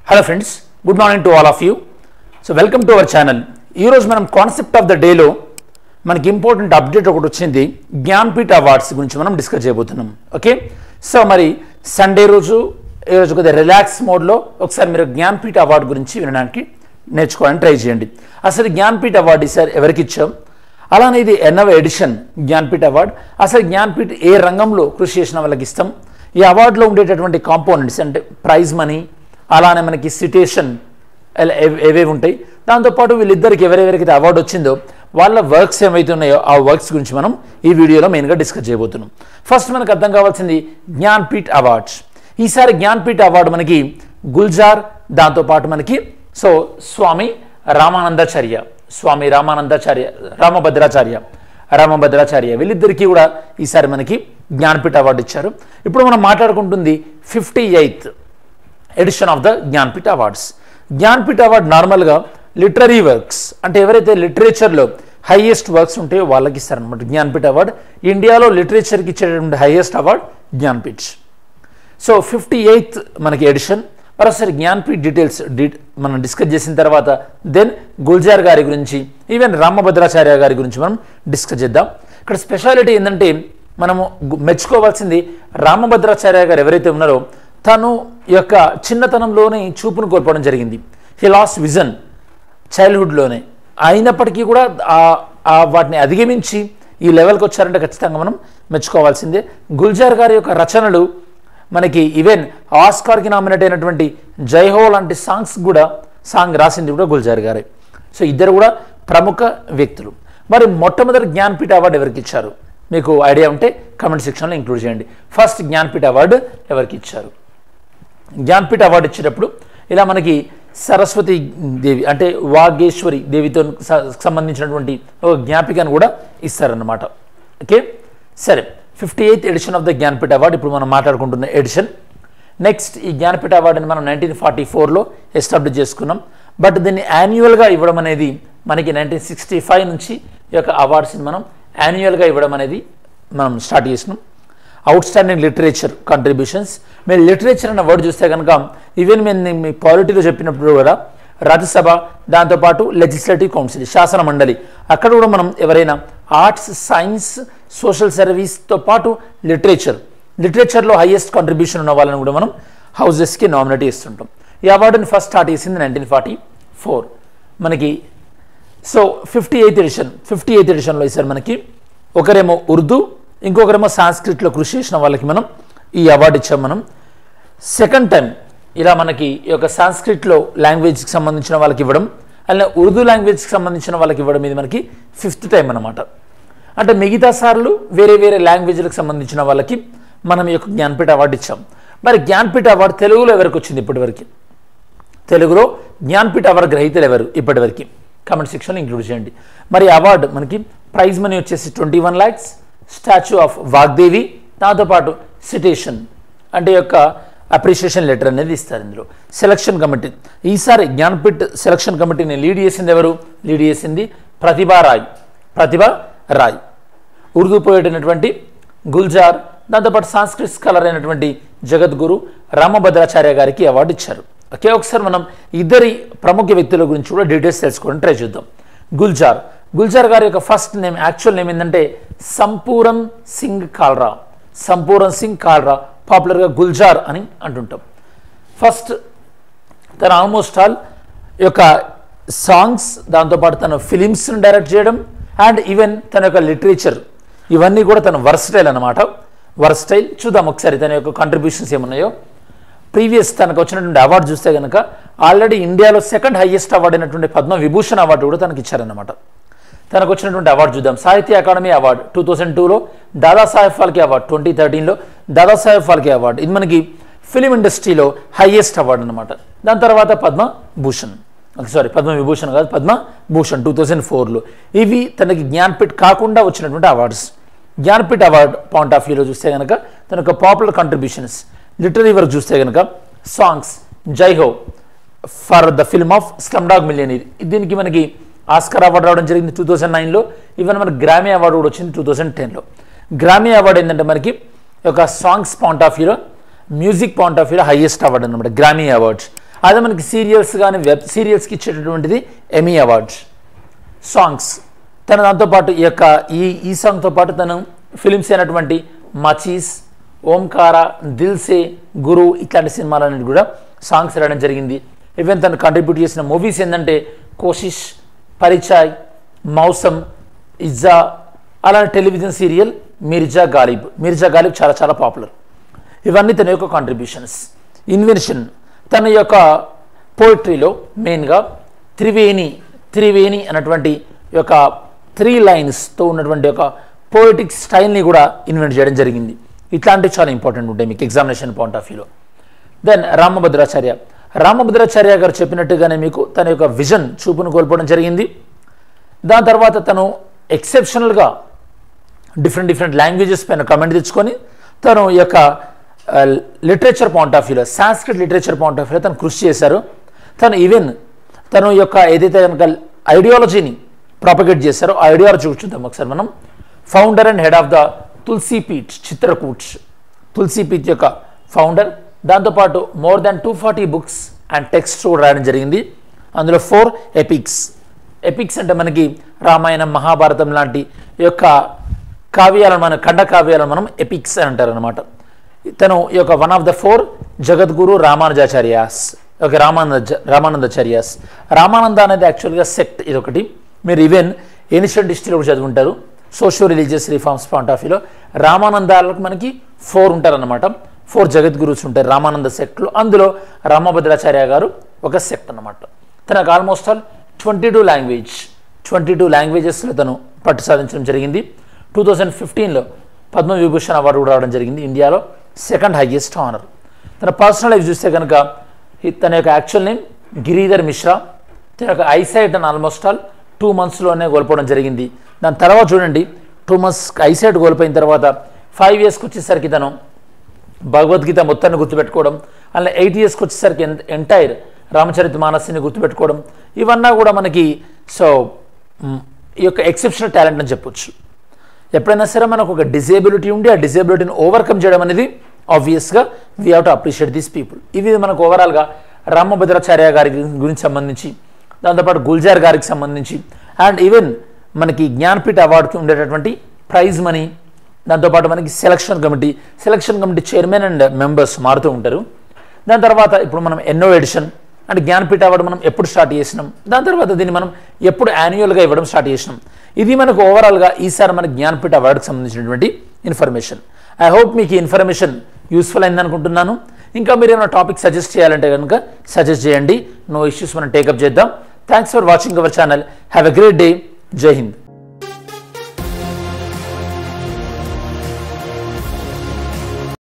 Hello friends, good morning to all of you. So welcome to our channel. ఈ రోజు మనం concept of the డేలో మనకి important update ఒకటి వచ్చింది. జ్ఞాన్పీఠ్ అవార్డ్స్ గురించి మనం డిస్కస్ చేయబోతున్నాం. ఓకే, సో మరి సండే రోజు ఈ రోజు కొద్దిగా రిలాక్స్ మోడ్లో ఒకసారి మీరు జ్ఞాన్పీఠ్ అవార్డు గురించి వినడానికి నేర్చుకోవడానికి ట్రై చేయండి. అసలు జ్ఞాన్పీఠ్ అవార్డు ఈసారి ఎవరికి ఇచ్చాం, అలానే ఇది ఎన్నవ ఎడిషన్ జ్ఞాన్పీఠ్ అవార్డు, అసలు జ్ఞాన్పీఠ్ ఏ రంగంలో కృషి చేసిన వాళ్ళకి ఇస్తాం, ఈ అవార్డులో ఉండేటటువంటి కాంపోనెంట్స్ అంటే ప్రైజ్ మనీ, అలానే మనకి సిటేషన్ ఏవేవి ఉంటాయి, దాంతోపాటు వీళ్ళిద్దరికి ఎవరెవరికైతే అవార్డు వచ్చిందో వాళ్ళ వర్క్స్ ఏవైతే ఉన్నాయో ఆ వర్క్స్ గురించి మనం ఈ వీడియోలో మెయిన్గా డిస్కస్ చేయబోతున్నాం. ఫస్ట్ మనకు అర్థం కావాల్సింది జ్ఞాన్పీఠ్ అవార్డ్స్. ఈసారి జ్ఞాన్పీఠ్ అవార్డు మనకి గుల్జార్, దాంతోపాటు మనకి స్వామి రామభద్రాచార్య వీళ్ళిద్దరికీ కూడా ఈసారి మనకి జ్ఞాన్పీఠ్ అవార్డు ఇచ్చారు. ఇప్పుడు మనం మాట్లాడుకుంటుంది 58th edition of the Jnanpith awards. Jnanpith award నార్మల్గా లిటరరీ వర్క్స్ అంటే ఎవరైతే లిటరేచర్లో హైయెస్ట్ వర్క్స్ ఉంటాయో వాళ్ళకి ఇస్తారనమాట జ్ఞాన్పీఠ్ అవార్డు. ఇండియాలో లిటరేచర్కి ఇచ్చేటటువంటి highest award Jnanpith. So 58th మనకి ఎడిషన్. మరోసారి జ్ఞాన్పీఠ్ డీటెయిల్స్ మనం డిస్కస్ చేసిన తర్వాత దెన్ గుల్జార్ గారి గురించి, ఈవెన్ రామభద్రాచార్య గారి గురించి మనం డిస్కస్ చేద్దాం. ఇక్కడ స్పెషాలిటీ ఏంటంటే మనము మెచ్చుకోవాల్సింది రామభద్రాచార్య గారు ఎవరైతే ఉన్నారో తను యొక్క చిన్నతనంలోనే చూపును కోల్పోవడం జరిగింది. హీ లాస్ట్ విజన్ చైల్డ్హుడ్లోనే. అయినప్పటికీ కూడా వాటిని అధిగమించి ఈ లెవెల్కి వచ్చారంటే ఖచ్చితంగా మనం మెచ్చుకోవాల్సిందే. గుల్జార్ గారి యొక్క రచనలు మనకి ఈవెన్ ఆస్కార్కి నామినేట్ అయినటువంటి జై హో లాంటి సాంగ్ రాసింది కూడా గుల్జార్ గారే. సో ఇద్దరు కూడా ప్రముఖ వ్యక్తులు. మరి మొట్టమొదటి జ్ఞాన్పీఠ్ అవార్డు ఎవరికి ఇచ్చారు మీకు ఐడియా ఉంటే కమెంట్ సెక్షన్లో ఇంక్లూడ్ చేయండి. ఫస్ట్ జ్ఞాన్పీఠ్ అవార్డు ఎవరికి ఇచ్చారు? జ్ఞాన్పీఠ్ అవార్డు ఇచ్చేటప్పుడు ఇలా మనకి సరస్వతి దేవి అంటే వాగేశ్వరి దేవితో సంబంధించినటువంటి ఒక జ్ఞాపికను కూడా ఇస్తారన్నమాట. ఓకే, సరే 58th edition of the Jnanpith award ఇప్పుడు మనం మాట్లాడుకుంటున్న ఎడిషన్. నెక్స్ట్ ఈ జ్ఞాన్పీఠ్ అవార్డుని మనం 1944లో ఎస్టాబ్లిష్ చేసుకున్నాం. బట్ దీన్ని యాన్యువల్గా ఇవ్వడం అనేది మనకి 1965 నుంచి ఈ యొక్క అవార్డ్స్ని మనం యాన్యువల్గా ఇవ్వడం అనేది మనం స్టార్ట్ చేసినాం. Out standing literature contributions. మీరు లిటరేచర్ అన్న వర్డ్ చూస్తే కనుక ఈవెన్ మేము మీ పాలిటీలో చెప్పినప్పుడు కూడా రాజ్యసభ, దాంతోపాటు లెజిస్లేటివ్ కౌన్సిల్ శాసన మండలి, అక్కడ కూడా మనం ఎవరైనా ఆర్ట్స్, సైన్స్, సోషల్ సర్వీస్తో పాటు లిటరేచర్లో హైయెస్ట్ కంట్రిబ్యూషన్ ఉన్న వాళ్ళని కూడా మనం హౌజెస్కి నామినేట్ చేస్తుంటాం. ఈ అవార్డుని ఫస్ట్ స్టార్ట్ చేసింది 1944 మనకి. సో 58th ఎడిషన్లో ఈసారి మనకి ఒకరేమో ఉర్దూ, ఇంకొకరేమో సాంస్క్రిట్లో కృషి చేసిన వాళ్ళకి మనం ఈ అవార్డు ఇచ్చాం. మనం సెకండ్ టైం ఇలా మనకి ఈ యొక్క సాంస్క్రిట్లో లాంగ్వేజ్కి సంబంధించిన వాళ్ళకి ఇవ్వడం, అలానే ఉర్దూ లాంగ్వేజ్కి సంబంధించిన వాళ్ళకి ఇవ్వడం, ఇది మనకి 5th టైం అన్నమాట. అంటే మిగతా సార్లు వేరే వేరే లాంగ్వేజ్లకు సంబంధించిన వాళ్ళకి మనం ఈ యొక్క జ్ఞాన్పీఠ్ అవార్డు ఇచ్చాం. మరి జ్ఞాన్పీఠ్ అవార్డు తెలుగులో ఎవరికి వచ్చింది ఇప్పటివరకు? తెలుగులో జ్ఞాన్పీఠ్ అవార్డు గ్రహీతలు ఎవరు ఇప్పటివరకు? కామెంట్ సెక్షన్లో ఇంక్లూడ్ చేయండి. మరి అవార్డు మనకి ప్రైజ్ మనీ వచ్చేసి 21 lakhs, స్టాచ్యూ ఆఫ్ వాగ్దేవి, దాంతోపాటు సిటేషన్ అంటే యొక్క అప్రిషియేషన్ లెటర్ అనేది ఇస్తారు. ఇందులో సెలక్షన్ కమిటీ, ఈసారి జ్ఞాన్పీఠ్ సెలక్షన్ కమిటీని లీడ్ చేసింది ఎవరు? లీడ్ చేసింది ప్రతిభా రాయ్. ఉర్దూ పోయెట్ అయినటువంటి గుల్జార్, దాంతోపాటు సాంస్క్రిట్ స్కాలర్ అయినటువంటి జగద్గురు రామభద్రాచార్య గారికి అవార్డు ఇచ్చారు. ఓకే, ఒకసారి మనం ఇద్దరి ప్రముఖ వ్యక్తుల గురించి కూడా డీటెయిల్స్ తెలుసుకోవడం ట్రై చేద్దాం. గుల్జార్ గారి యొక్క ఫస్ట్ నేమ్, యాక్చువల్ నేమ్ ఏంటంటే సంపూరన్ సింగ్ కాల్రా, పాపులర్గా గుల్జార్ అని అంటుంటాం. ఫస్ట్ తన ఆల్మోస్ట్ ఆల్ యొక్క సాంగ్స్, దాంతోపాటు తన ఫిలిమ్స్ని డైరెక్ట్ చేయడం అండ్ ఈవెన్ తన యొక్క లిటరేచర్, ఇవన్నీ కూడా తన వర్స్టైల్ అనమాట. చూద్దాం ఒకసారి తన యొక్క కంట్రిబ్యూషన్స్ ఏమున్నాయో. ప్రీవియస్ తనకు వచ్చినటువంటి అవార్డు చూస్తే కనుక ఆల్రెడీ ఇండియాలో సెకండ్ హైయెస్ట్ అవార్డు అయినటువంటి పద్మవిభూషణ్ అవార్డు కూడా తనకి ఇచ్చారన్నమాట. తనకు వచ్చినటువంటి అవార్డు చూద్దాం. సాహిత్య అకాడమీ అవార్డు 2002లో, దాదాసాహెబ్ ఫాల్కే అవార్డు 2013లో, దాదాసాహెబ్ ఫాల్కే అవార్డు, ఇది మనకి ఫిలిం ఇండస్ట్రీలో హైయెస్ట్ అవార్డు అనమాట. దాని తర్వాత పద్మవిభూషణ్ కాదు, పద్మభూషణ్ 2004లో. ఇవి తనకి జ్ఞాన్పీఠ్ కాకుండా వచ్చినటువంటి awards. Jnanpith award point of వ్యూలో చూస్తే కనుక తన యొక్క పాపులర్ కంట్రిబ్యూషన్స్, లిటరీ వర్క్ చూస్తే కనుక సాంగ్స్ జై హో for the film of Slumdog millionaire, దీనికి మనకి ఆస్కార్ అవార్డు రావడం జరిగింది 2009లో. ఈవెన్ మనకి గ్రామీ అవార్డు కూడా వచ్చింది 2010లో. గ్రామీ అవార్డు ఏంటంటే మనకి ఒక సాంగ్స్ పాయింట్ ఆఫ్ వ్యూలో, మ్యూజిక్ పాయింట్ ఆఫ్ వ్యూలో హైయెస్ట్ అవార్డు అనమాట గ్రామీ అవార్డ్స్. అదే మనకి సీరియల్స్ కానీ వెబ్ సిరీస్కి ఇచ్చేటటువంటిది ఎమీ అవార్డ్స్. సాంగ్స్ తన దాంతోపాటు ఈ సాంగ్తో పాటు తను ఫిలిమ్స్ అయినటువంటి మచీస్, ఓంకార, దిల్సే, గురు ఇట్లాంటి సినిమాలన్నిటి కూడా సాంగ్స్ రాయడం జరిగింది. ఈవెన్ తను కంట్రిబ్యూట్ చేసిన మూవీస్ ఏంటంటే కోషిష్, పరిచయ్, మౌసమ్, ఇజ్జా, అలానే టెలివిజన్ సీరియల్ మిర్జా గాలిబ్ చాలా చాలా పాపులర్. ఇవన్నీ తన యొక్క కాంట్రిబ్యూషన్స్. ఇన్వెన్షన్ తన యొక్క పోయిటరీలో మెయిన్గా త్రివేణి అన్నటువంటి యొక్క 3 లైన్స్తో ఉన్నటువంటి ఒక పోయిటిక్ స్టైల్ని కూడా ఇన్వెంట్ చేయడం జరిగింది. ఇట్లాంటివి చాలా ఇంపార్టెంట్ ఉంటాయి మీకు ఎగ్జామినేషన్ పాయింట్ ఆఫ్ వ్యూలో. దెన్ రామభద్రాచార్య గారు చెప్పినట్టుగానే మీకు తన యొక్క విజన్ చూపును కోల్పోవడం జరిగింది. దాని తర్వాత తను ఎక్సెప్షనల్గా డిఫరెంట్ లాంగ్వేజెస్ పైన కమెంట్ తెచ్చుకొని తను యొక్క లిటరేచర్ పాయింట్ ఆఫ్ వ్యూలో, సాంస్క్రిట్ లిటరేచర్ పాయింట్ ఆఫ్ వ్యూలో తను కృషి చేశారు. తను యొక్క ఏదైతే కనుక ఐడియాలజీని ప్రాపగేట్ చేశారో ఆ ఐడియాలజీ చూద్దాం ఒకసారి మనం. Founder and head of the Tulsipeeth Chitrakoot, Tulsipeeth యొక్క ఫౌండర్. దాంతోపాటు more than 240 books and text కూడా రాయడం జరిగింది. అందులో 4 ఎపిక్స్ అంటే మనకి రామాయణం, మహాభారతం లాంటి యొక్క కావ్యాలను ఖండ కావ్యాలను మనం ఎపిక్స్ అని అంటారు అనమాట. తను ఈ యొక్క 1 of the 4 Jagadguru Ramanujacharyas, okay, Ramanandacharyas. Ramananda అనేది యాక్చువల్గా సెక్ట్, ఇది ఒకటి. మీరు ఈవెన్ ఏన్షియంట్ హిస్టరీలో కూడా చదువుకుంటారు. Socio religious reforms point of వ్యూలో రామానందాలకు మనకి 4 ఉంటారన్నమాట. 4 జగద్గురుస్ ఉంటారు రామానంద సెక్ట్లో. అందులో రామభద్రాచార్య గారు ఒక సెక్ట్ అన్నమాట. తనకు ఆల్మోస్ట్ ఆల్ 22 లాంగ్వేజెస్లో తను పట్టు సాధించడం జరిగింది. 2015లో పద్మవిభూషణ్ అవార్డు కూడా రావడం జరిగింది. ఇండియాలో 2nd హైయెస్ట్ ఆనర్. తన పర్సనల్ లైఫ్ చూస్తే కనుక తన యొక్క యాక్చువల్ నేమ్ గిరిధర్ మిశ్రా. తన యొక్క ఐసైట్ అని ఆల్మోస్ట్ ఆల్ 2 monthsలోనే కోల్పోవడం జరిగింది. దాని తర్వాత చూడండి 2 months ఐసైట్ కోల్పోయిన తర్వాత 5 yearsకి వచ్చేసరికి తను భగవద్గీత మొత్తాన్ని గుర్తుపెట్టుకోవడం, అలా 8 yearsకి వచ్చేసరికి ఎంటైర్ రామచరిత మానస్ని గుర్తుపెట్టుకోవడం, ఇవన్నా కూడా మనకి ఈ యొక్క ఎక్సెప్షనల్ టాలెంట్ అని చెప్పొచ్చు. ఎప్పుడైనా సరే మనకు ఒక డిజేబిలిటీ ఉండి ఆ డిజేబిలిటీని ఓవర్కమ్ చేయడం అనేది ఆబ్వియస్గా we have to appreciate these people. ఇవి మనకు ఓవరాల్గా రామభద్రాచార్య గారి గురించి సంబంధించి, దాంతోపాటు గుల్జార్ గారికి సంబంధించి, అండ్ ఈవెన్ మనకి జ్ఞాన్పీఠ అవార్డుకి ఉండేటటువంటి ప్రైజ్ మనీ, దాంతోపాటు మనకి selection committee chairman and members మారుతూ ఉంటారు. దాని తర్వాత ఇప్పుడు మనం ఎన్నో ఎడిషన్ అంటే జ్ఞాన్పీఠ అవార్డు మనం ఎప్పుడు స్టార్ట్ చేసినాం, దాని తర్వాత దీన్ని మనం ఎప్పుడు యాన్యువల్గా ఇవ్వడం స్టార్ట్ చేసినాం. ఇది మనకు ఓవరాల్గా ఈసారి మన జ్ఞాన్పీఠ అవార్డుకి సంబంధించినటువంటి ఇన్ఫర్మేషన్. ఐ హోప్ మీకు ఈ ఇన్ఫర్మేషన్ యూస్ఫుల్ అయింది అనుకుంటున్నాను. ఇంకా మీరు ఏమైనా టాపిక్ సజెస్ట్ చేయాలంటే కనుక సజెస్ట్ చేయండి. నో ఇష్యూస్ మనం టేకప్ చేద్దాం. Thanks for watching our channel. Have a great day. జై హింద్.